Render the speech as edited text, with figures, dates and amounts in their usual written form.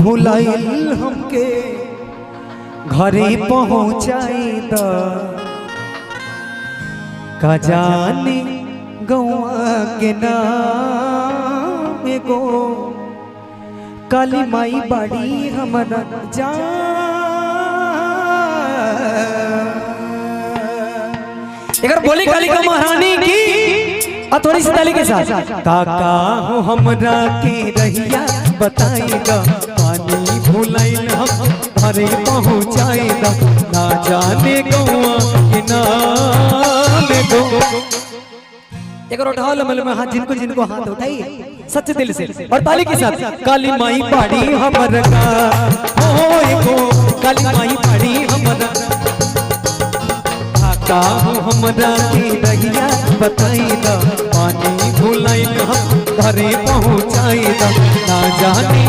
भुलाइल हमके घरे पहुँचाई द का जाने गौआ के नाम एगो काली माई बाड़ी हमारा जान। एक बोली काली का महारानी की थोड़ी सी ताली के साथ काका हो हमरा के रहिया बताएगा पानी भुलाइल हम घरे पहुँचाएगा ना जाने गौआ के नाम एगो। एक उठाओ लमल में हाथ जिनको जिनको हाथ उठाइए सच्चे दिल से और ताली के साथ काली माई बाड़ी हमर का हो एगो काली माई बाड़ी हमर का हो हमरा के रहिया बताइदा पानी भुलाइल हम घरे पहुँचाइदा ना जाने